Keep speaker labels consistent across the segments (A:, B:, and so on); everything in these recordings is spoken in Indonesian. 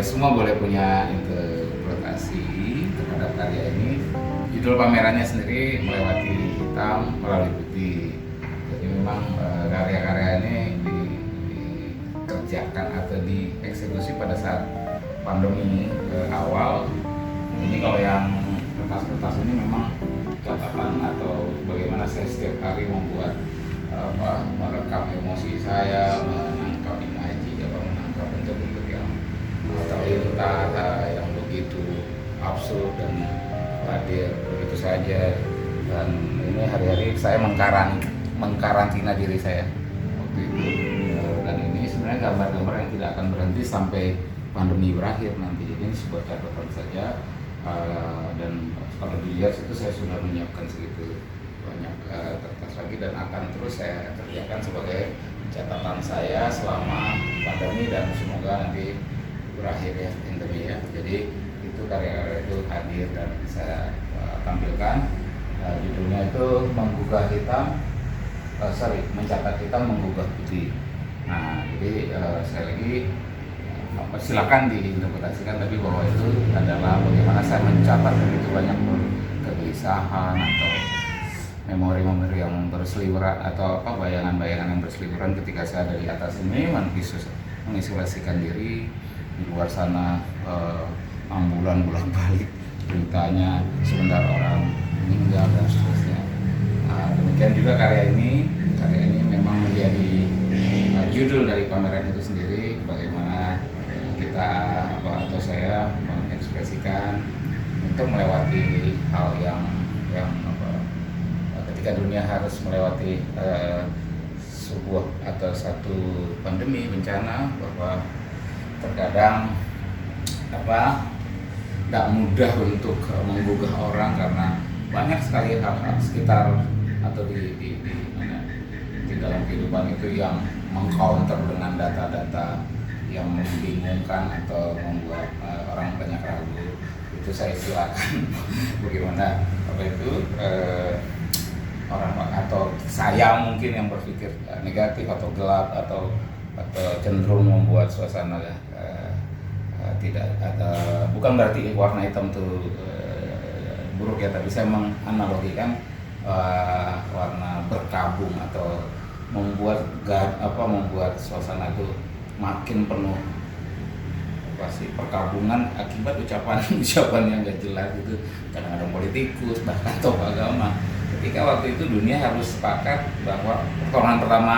A: semua boleh punya interpretasi terhadap karya ini. Judul pamerannya sendiri melewati hitam melalui putih. Jadi memang karya-karya ini dikerjakan atau dieksekusi pada saat pandemi awal. Ini kalau yang kertas-kertas ini memang catatan atau bagaimana saya setiap hari membuat merekam emosi saya, menangkap imaji, menangkap bentuk-bentuk yang terlintas, yang begitu absurd dan hadir begitu saja. Dan ini hari-hari saya mengkarantina diri saya waktu itu. Dan ini sebenarnya gambar-gambar yang tidak akan berhenti sampai pandemi berakhir nanti. Jadi ini sebuah catatan saja. Dan kalau dilihat itu saya sudah menyiapkan segitu banyak kertas lagi dan akan terus saya kerjakan sebagai catatan saya selama pandemi dan semoga nanti berakhir ya endemi ya. Jadi itu karya-karya itu hadir dan saya tampilkan. Judulnya itu mencatat hitam menggugah putih. Nah jadi sekali lagi silakan diinterpretasikan, tapi bahwa itu adalah bagaimana saya mencatat begitu banyak kegelisahan atau memori-memori yang berseliweran atau bayangan-bayangan yang berseliweran ketika saya ada di atas ini mengisolasikan diri. Di luar sana ambulan bolak-balik beritanya, sebentar orang meninggal dan seterusnya. Demikian juga karya ini memang menjadi judul dari pameran itu sendiri, bagaimana kita atau saya mengekspresikan untuk melewati hal yang ketika dunia harus melewati sebuah atau satu pandemi bencana, bahwa terkadang tidak mudah untuk menggugah orang karena banyak sekali hal-hal sekitar atau di dalam kehidupan itu yang mengcounter dengan data-data yang membingungkan atau membuat orang banyak ragu. Itu saya silakan bagaimana orang atau saya mungkin yang berpikir negatif atau gelap atau cenderung membuat suasana tidak ada, bukan berarti warna hitam itu buruk ya, tapi saya menganalogikan warna berkabung atau membuat suasana itu makin penuh perkabungan akibat ucapan yang gak jelas itu, kadang-kadang politikus bahkan tokoh agama. Ketika waktu itu dunia harus sepakat bahwa pertolongan pertama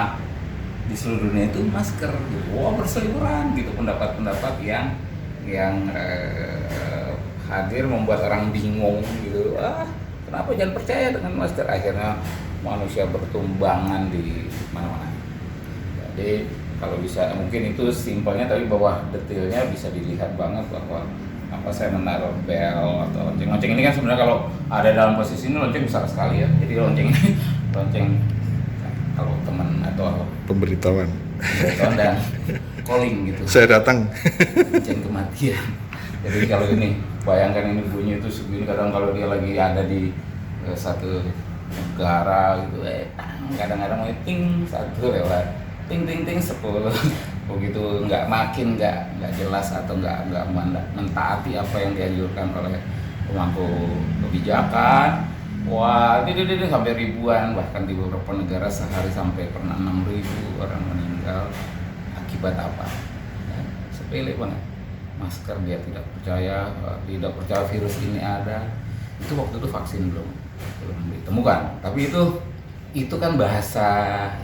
A: di seluruh dunia itu masker, berseliweran gitu, pendapat-pendapat yang hadir membuat orang bingung gitu. Kenapa jangan percaya dengan masker? Akhirnya manusia bertumbangan di mana-mana. Jadi kalau bisa, mungkin itu simpelnya, tapi bahwa detailnya bisa dilihat banget bahwa saya menaruh bel atau lonceng ini kan sebenarnya kalau ada dalam posisi ini lonceng besar sekali ya. Jadi lonceng kalau teman atau
B: pemberitahuan
A: dan calling gitu.
B: Saya datang.
A: Lonceng kematian. Jadi kalau ini bayangkan ini bunyi itu segini, kadang kalau dia lagi ada di satu negara gitu, kadang-kadang mau ting satu lewat ting 10 begitu, nggak jelas atau nggak mentaati apa yang dianjurkan oleh pemangku kebijakan. Wah, ini sampai ribuan, bahkan di beberapa negara sehari sampai pernah 6.000 orang meninggal akibat apa? Ya, sepele banget. Masker dia tidak percaya virus ini ada. Itu waktu itu vaksin belum ditemukan. Tapi itu kan bahasa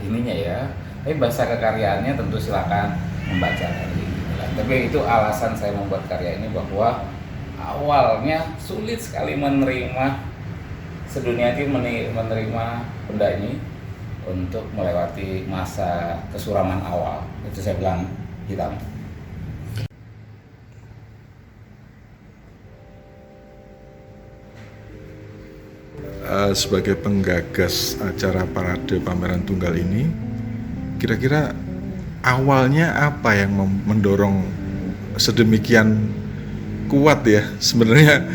A: ininya ya. Tapi bahasa kekaryaannya tentu silakan membaca dari. Tapi itu alasan saya membuat karya ini, bahwa awalnya sulit sekali sedunia itu menerima benda ini untuk melewati masa kesuraman awal. Itu saya bilang hitam.
B: Sebagai penggagas acara parade pameran tunggal ini, kira-kira awalnya apa yang mendorong sedemikian kuat ya? Sebenarnya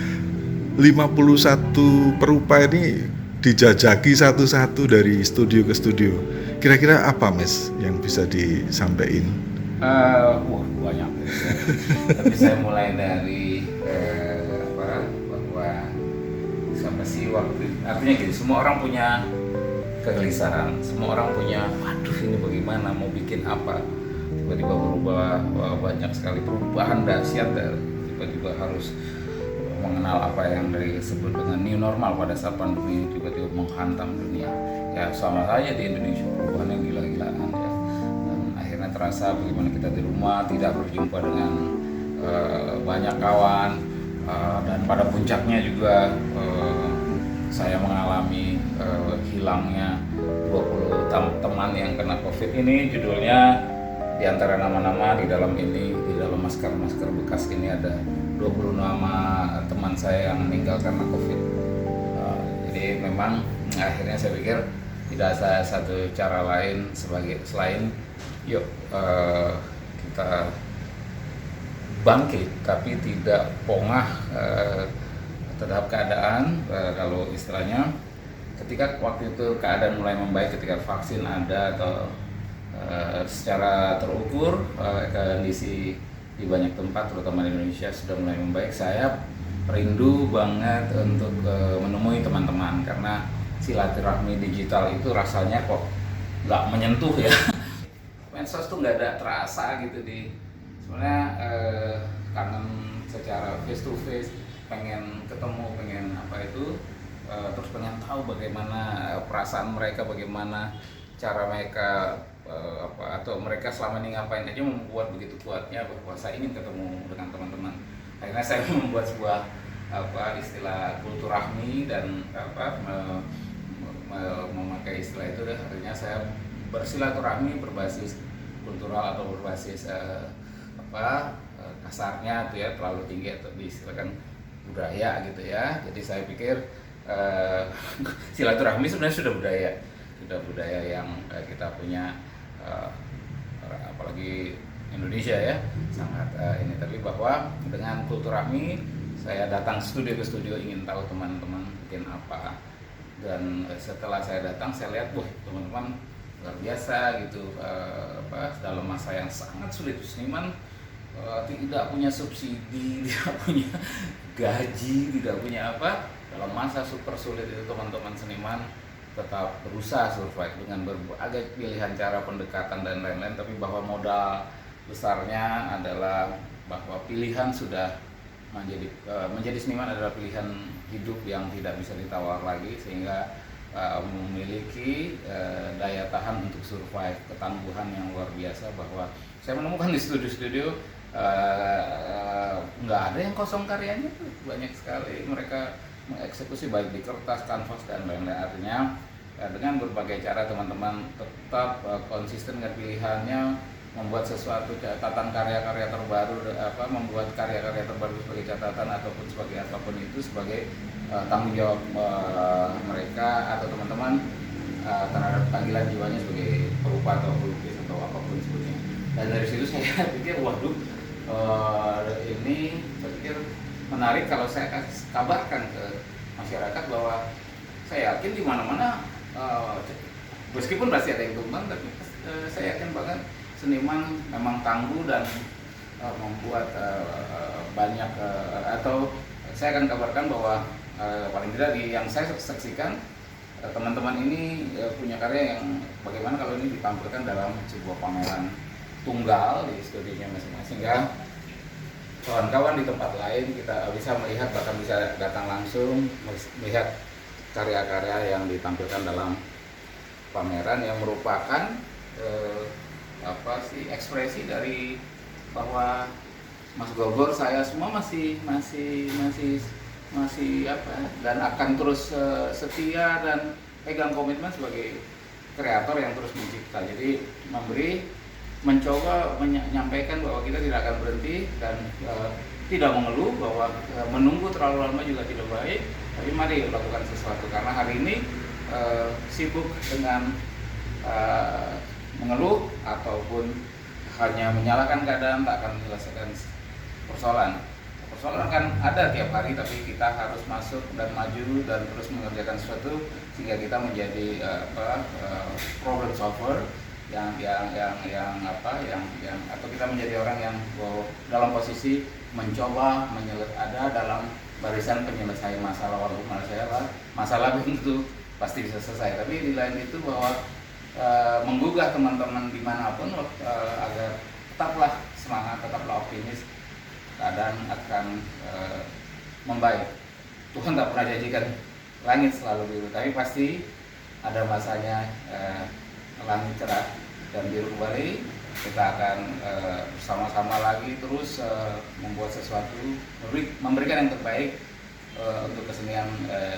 B: 51 perupa ini dijajaki satu-satu dari studio ke studio. Kira-kira apa Mas yang bisa disampaikan?
A: Banyak. Tapi saya mulai dari bahwa sampai sih waktu, artinya gini, semua orang punya kegelisahan, semua orang punya, waduh ini bagaimana, mau bikin apa, tiba-tiba berubah, banyak sekali perubahan dahsyat, tiba-tiba harus mengenal apa yang disebut dengan new normal pada saat pandemi tiba-tiba menghantam dunia. Ya sama saja di Indonesia perubahannya gila-gilaan ya. Dan akhirnya terasa bagaimana kita di rumah tidak berjumpa dengan banyak kawan, dan pada puncaknya juga saya mengalami hilangnya 20 teman yang kena COVID ini. Judulnya di antara nama-nama di dalam ini, di dalam masker bekas ini ada 20 nama teman saya yang meninggal karena COVID. Jadi memang akhirnya saya pikir tidak ada satu cara lain selain yuk kita bangkit tapi tidak pongah terhadap keadaan. Kalau istilahnya ketika waktu itu keadaan mulai membaik, ketika vaksin ada atau secara terukur kondisi di banyak tempat terutama di Indonesia sudah mulai membaik, saya rindu banget untuk menemui teman-teman karena silaturahmi digital itu rasanya kok nggak menyentuh ya. Medsos tuh nggak ada terasa gitu sebenarnya kangen secara face to face, pengen ketemu, pengen apa itu, terus pengen tahu bagaimana perasaan mereka, bagaimana cara mereka atau mereka selama ini ngapain aja, membuat begitu kuatnya bahwa saya ingin ketemu dengan teman-teman. Akhirnya saya membuat sebuah istilah kulturahmi dan memakai istilah itu, artinya saya bersilaturahmi berbasis kultural atau berbasis kasarnya itu ya terlalu tinggi atau diistilahkan budaya gitu ya. Jadi saya pikir silaturahmi sebenarnya sudah budaya yang kita punya, apalagi Indonesia ya sangat ini. Tapi bahwa dengan kulturahmi saya datang studio ke studio ingin tahu teman-teman bikin apa, dan setelah saya datang saya lihat wah teman-teman luar biasa gitu, dalam masa yang sangat sulit seniman tidak punya subsidi, tidak punya gaji, tidak punya apa, dalam masa super sulit itu teman-teman seniman tetap berusaha survive dengan berbagai pilihan cara pendekatan dan lain-lain. Tapi bahwa modal besarnya adalah bahwa pilihan sudah menjadi seniman adalah pilihan hidup yang tidak bisa ditawar lagi, sehingga memiliki daya tahan untuk survive, ketangguhan yang luar biasa. Bahwa saya menemukan di studio-studio nggak ada yang kosong karyanya tuh, banyak sekali mereka mengeksekusi baik di kertas, kanvas dan lain-lain. Artinya dengan berbagai cara teman-teman tetap konsisten dengan pilihannya, membuat sesuatu catatan karya-karya terbaru, membuat karya-karya terbaru sebagai catatan ataupun sebagai apapun itu, sebagai tanggung jawab mereka atau teman-teman terhadap panggilan jiwanya sebagai perupa atau pelukis atau apapun sebagainya. Dan dari situ saya pikir waduh, ini saya pikir menarik kalau saya kabarkan ke masyarakat bahwa saya yakin di mana-mana, meskipun pasti ada yang tumbang, tapi saya yakin banget seniman memang tangguh dan membuat banyak, atau saya akan kabarkan bahwa paling tidak yang saya saksikan teman-teman ini punya karya yang bagaimana kalau ini ditampilkan dalam sebuah pameran tunggal di studionya masing-masing, sehingga kawan-kawan di tempat lain kita bisa melihat, bahkan bisa datang langsung melihat karya-karya yang ditampilkan dalam pameran yang merupakan ekspresi dari bahwa Mas Gogor, saya semua masih dan akan terus setia dan pegang komitmen sebagai kreator yang terus mencipta. Jadi mencoba menyampaikan bahwa kita tidak akan berhenti dan tidak mengeluh, bahwa menunggu terlalu lama juga tidak baik, tapi mari lakukan sesuatu. Karena hari ini sibuk dengan mengeluh ataupun hanya menyalahkan keadaan tak akan menyelesaikan persoalan. Persoalan akan ada tiap hari, tapi kita harus masuk dan maju dan terus mengerjakan sesuatu sehingga kita menjadi problem solver yang atau kita menjadi orang yang dalam posisi mencoba ada dalam barisan penyelesaian masalah, walaupun masalah belum tentu pasti bisa selesai, tapi di lain itu bahwa menggugah teman-teman dimanapun agar tetaplah semangat, tetaplah optimis, keadaan akan membaik. Tuhan tak pernah janjikan langit selalu biru, tapi pasti ada masanya langit cerah dan biru kembali. Kita akan bersama-sama lagi terus membuat sesuatu, memberikan yang terbaik untuk kesenian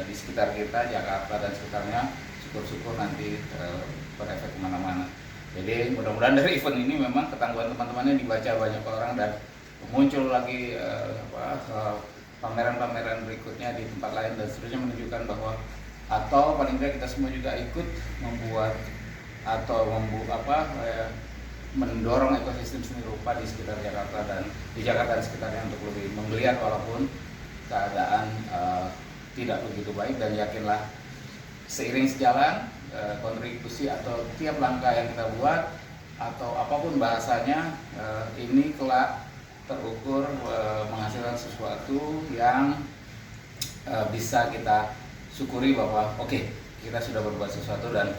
A: di sekitar kita, Jakarta dan sekitarnya. Syukur-syukur nanti berefek kemana-mana. Jadi mudah-mudahan dari event ini memang ketangguhan teman-temannya dibaca banyak orang dan muncul lagi pameran-pameran berikutnya di tempat lain dan seterusnya, menunjukkan bahwa atau paling tidak kita semua juga ikut membuat atau mendorong ekosistem seni rupa di sekitar Jakarta dan di Jakarta dan sekitarnya untuk lebih menggeliat walaupun keadaan tidak begitu baik. Dan yakinlah seiring sejalan kontribusi atau tiap langkah yang kita buat atau apapun bahasanya ini kelak terukur menghasilkan sesuatu yang bisa kita syukuri bahwa oke, kita sudah berbuat sesuatu dan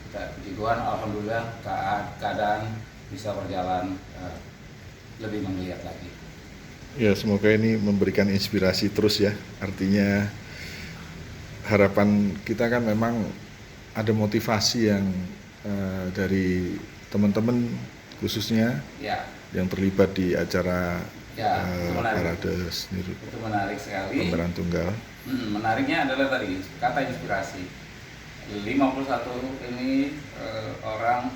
A: kita puji Tuhan, alhamdulillah keadaan bisa berjalan lebih menggeliat lagi.
B: Ya, semoga ini memberikan inspirasi terus ya. Artinya harapan kita kan memang ada motivasi yang dari teman-teman khususnya
A: Ya,
B: yang terlibat di acara
A: ya,
B: parade seni rupa
A: itu menarik sekali.
B: pameran tunggal.
A: Menariknya adalah tadi kata inspirasi. 51 ini orang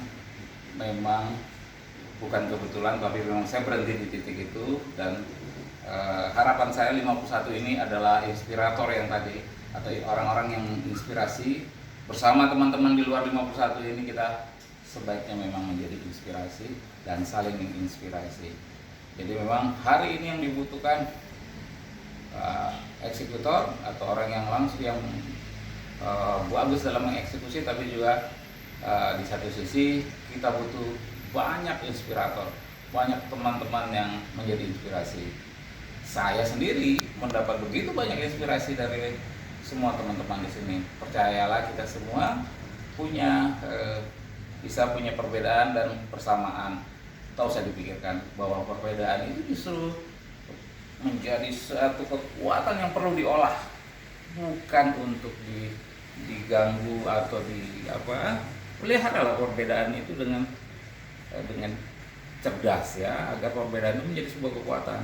A: memang bukan kebetulan, tapi memang saya berhenti di titik itu dan harapan saya 51 ini adalah inspirator yang tadi atau orang-orang yang inspirasi. Bersama teman-teman di luar 51 ini kita sebaiknya memang menjadi inspirasi dan saling menginspirasi. Jadi memang hari ini yang dibutuhkan eksekutor atau orang yang langsung yang bagus dalam mengeksekusi, tapi juga di satu sisi kita butuh banyak inspirator, banyak teman-teman yang menjadi inspirasi. Saya sendiri mendapat begitu banyak inspirasi dari semua teman-teman di sini. Percayalah, kita semua bisa punya perbedaan dan persamaan. Tak usah dipikirkan bahwa perbedaan itu justru menjadi suatu kekuatan yang perlu diolah, bukan untuk diganggu atau peliharalah perbedaan itu dengan cerdas ya, agar perbedaan itu menjadi sebuah kekuatan.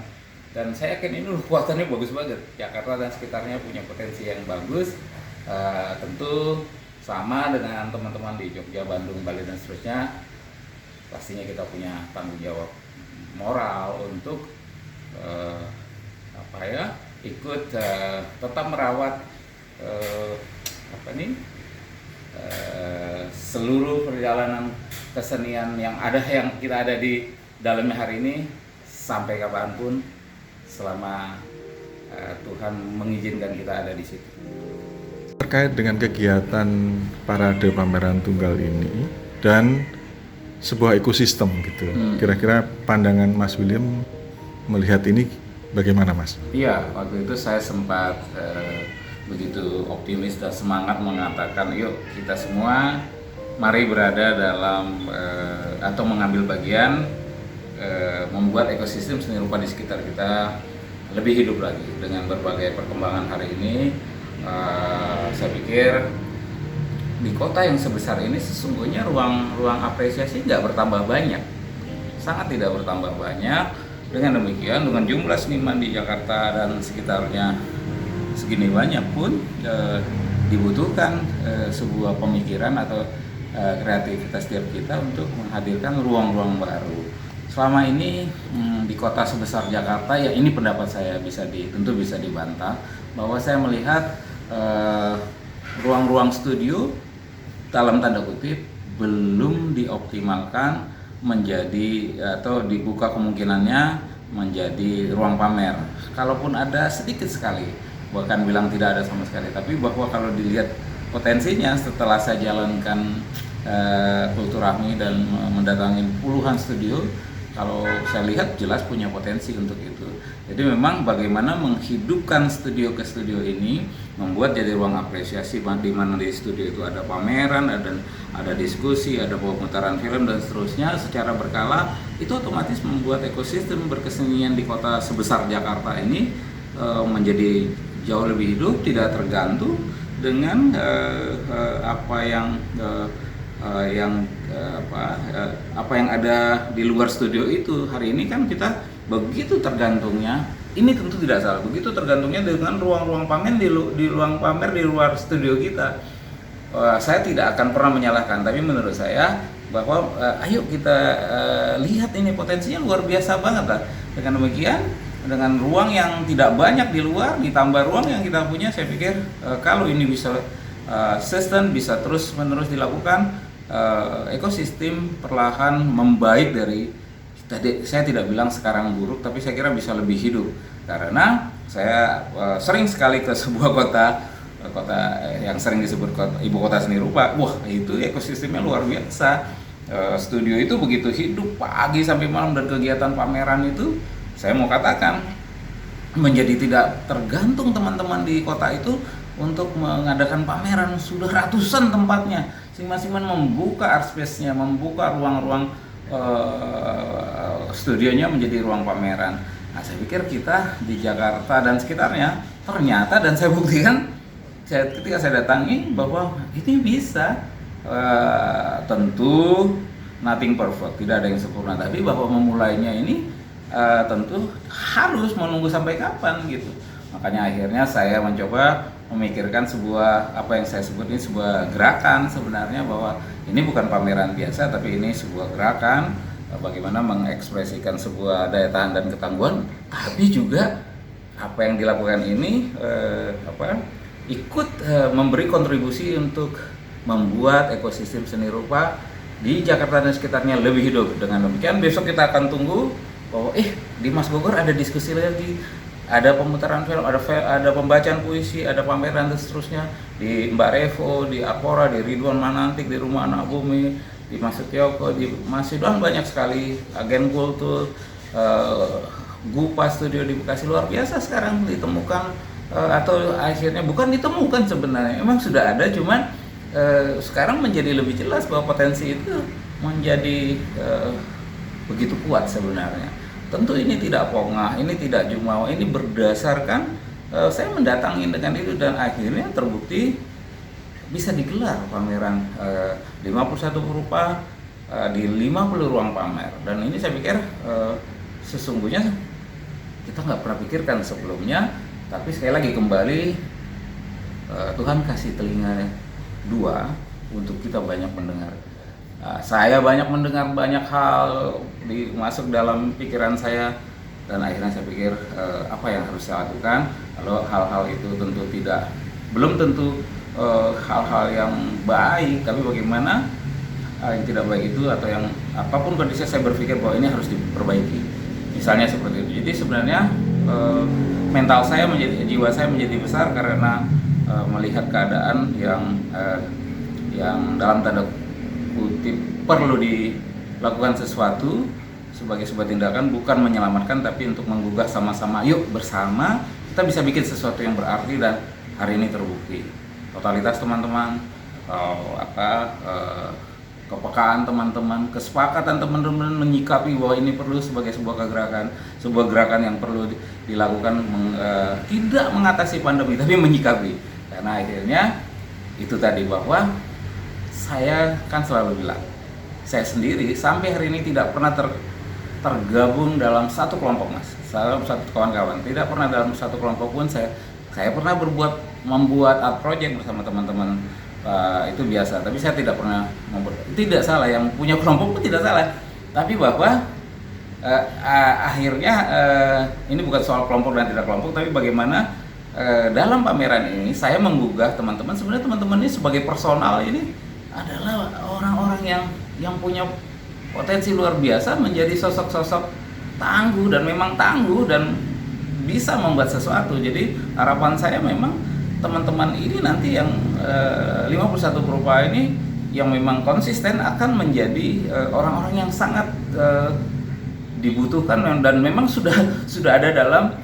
A: Dan saya yakin ini kekuatannya bagus banget. Jakarta dan sekitarnya punya potensi yang bagus, tentu sama dengan teman-teman di Jogja, Bandung, Bali dan seterusnya. Pastinya kita punya tanggung jawab moral untuk ikut tetap merawat seluruh perjalanan kesenian yang kita ada di dalamnya hari ini sampai kapanpun, selama Tuhan mengizinkan kita ada di situ.
B: Terkait dengan kegiatan parade pameran tunggal ini dan sebuah ekosistem gitu, kira-kira pandangan Mas William melihat ini bagaimana, Mas?
A: Iya, waktu itu saya sempat begitu optimis dan semangat mengatakan, yuk kita semua mari berada dalam atau mengambil bagian membuat ekosistem seni rupa di sekitar kita lebih hidup lagi. Dengan berbagai perkembangan hari ini, saya pikir di kota yang sebesar ini sesungguhnya ruang apresiasi nggak bertambah banyak, sangat tidak bertambah banyak. Dengan demikian, dengan jumlah seniman di Jakarta dan sekitarnya segini banyak pun dibutuhkan sebuah pemikiran atau kreativitas tiap kita untuk menghadirkan ruang-ruang baru. Selama ini di kota sebesar Jakarta, ya ini pendapat saya tentu bisa dibantah, bahwa saya melihat ruang-ruang studio dalam tanda kutip belum dioptimalkan menjadi atau dibuka kemungkinannya menjadi ruang pamer. Kalaupun ada sedikit sekali, bahkan bilang tidak ada sama sekali, tapi bahwa kalau dilihat potensinya setelah saya jalankan Kulturahmi dan mendatangi puluhan studio, kalau saya lihat jelas punya potensi untuk itu. Jadi memang bagaimana menghidupkan studio ke studio ini, membuat jadi ruang apresiasi di mana di studio itu ada pameran, ada diskusi, ada pemutaran film dan seterusnya secara berkala, itu otomatis membuat ekosistem berkesenian di kota sebesar Jakarta ini menjadi jauh lebih hidup, tidak tergantung dengan apa yang ada di luar studio itu. Hari ini kan kita begitu tergantungnya, ini tentu tidak salah, begitu tergantungnya dengan ruang-ruang pamer di ruang pamer di luar studio kita. Saya tidak akan pernah menyalahkan, tapi menurut saya bahwa ayo kita lihat ini potensinya luar biasa banget lah. Dengan demikian, dengan ruang yang tidak banyak di luar ditambah ruang yang kita punya, saya pikir kalau ini bisa sustain, bisa terus menerus dilakukan, ekosistem perlahan membaik dari tadi. Saya tidak bilang sekarang buruk, tapi saya kira bisa lebih hidup, karena saya sering sekali ke sebuah kota yang sering disebut ibu kota seni rupa. Wah, itu ekosistemnya luar biasa. Studio itu begitu hidup pagi sampai malam, dan kegiatan pameran itu saya mau katakan menjadi tidak tergantung teman-teman di kota itu untuk mengadakan pameran. Sudah ratusan tempatnya, masing-masing membuka art space-nya, membuka ruang-ruang studionya menjadi ruang pameran. Nah, saya pikir kita di Jakarta dan sekitarnya ternyata, dan saya buktikan ketika saya datangi, bahwa ini bisa. Tentu nothing perfect, tidak ada yang sempurna, tapi bahwa memulainya ini tentu harus menunggu sampai kapan gitu. Makanya akhirnya saya mencoba memikirkan sebuah, apa yang saya sebut ini sebuah gerakan sebenarnya, bahwa ini bukan pameran biasa, tapi ini sebuah gerakan bagaimana mengekspresikan sebuah daya tahan dan ketangguhan, tapi juga apa yang dilakukan ini ikut memberi kontribusi untuk membuat ekosistem seni rupa di Jakarta dan sekitarnya lebih hidup. Dengan demikian besok kita akan tunggu bahwa di Mas Bogor ada diskusi lagi, ada pemutaran film, ada pembacaan puisi, ada pameran dan seterusnya di Mbak Revo, di Apora, di Ridwan Manantik, di Rumah Anak Bumi, di Mas Setioko, di Masidon, banyak sekali agen kultur, Gupa Studio di Bekasi. Luar biasa sekarang ditemukan, atau akhirnya bukan ditemukan sebenarnya, memang sudah ada, cuman sekarang menjadi lebih jelas bahwa potensi itu menjadi begitu kuat sebenarnya. Tentu ini tidak pongah, ini tidak jumawa, ini berdasarkan saya mendatangi dengan itu, dan akhirnya terbukti bisa digelar pameran 51 rupa di 50 ruang pamer. Dan ini saya pikir sesungguhnya kita nggak pernah pikirkan sebelumnya, tapi sekali lagi kembali Tuhan kasih telinga dua untuk kita banyak mendengar. Saya banyak mendengar banyak hal masuk dalam pikiran saya, dan akhirnya saya pikir apa yang harus saya lakukan. Kalau hal-hal itu tentu belum tentu hal-hal yang baik, tapi bagaimana yang tidak baik itu, atau yang apapun kondisinya, saya berpikir bahwa ini harus diperbaiki. Misalnya seperti itu. Jadi sebenarnya mental saya jiwa saya menjadi besar karena melihat keadaan yang dalam tanda kutip perlu dilakukan sesuatu sebagai sebuah tindakan, bukan menyelamatkan, tapi untuk menggugah sama-sama. Yuk bersama kita bisa bikin sesuatu yang berarti, dan hari ini terbukti totalitas teman-teman, kepekaan teman-teman, kesepakatan teman-teman menyikapi bahwa ini perlu sebagai sebuah gerakan yang perlu dilakukan, tidak mengatasi pandemi tapi menyikapi. Karena akhirnya itu tadi, bahwa saya kan selalu bilang, saya sendiri sampai hari ini tidak pernah tergabung dalam satu kelompok, Mas, dalam satu kawan-kawan, tidak pernah dalam satu kelompok pun. Saya pernah membuat art project bersama teman-teman, itu biasa, tapi saya tidak pernah tidak salah, yang punya kelompok pun tidak salah, tapi bahwa akhirnya ini bukan soal kelompok dan tidak kelompok, tapi bagaimana dalam pameran ini saya menggugah teman-teman. Sebenarnya teman-teman ini sebagai personal ini adalah orang-orang yang punya potensi luar biasa menjadi sosok-sosok tangguh, dan memang tangguh dan bisa membuat sesuatu. Jadi harapan saya memang teman-teman ini nanti yang 51 perupa ini yang memang konsisten akan menjadi orang-orang yang sangat dibutuhkan dan memang sudah ada dalam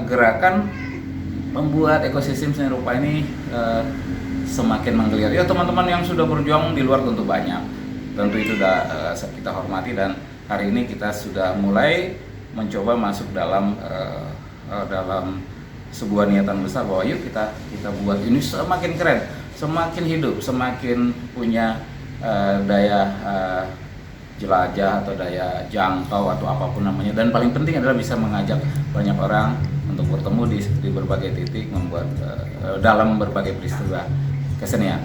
A: gerakan membuat ekosistem seni rupa ini semakin menggeliat. Ya, teman-teman yang sudah berjuang di luar tentu banyak, tentu itu sudah kita hormati, dan hari ini kita sudah mulai mencoba masuk dalam sebuah niatan besar bahwa yuk kita buat ini semakin keren, semakin hidup, semakin punya daya jelajah atau daya jangkau atau apapun namanya, dan paling penting adalah bisa mengajak banyak orang untuk bertemu di berbagai titik, membuat dalam berbagai peristiwa kesenian.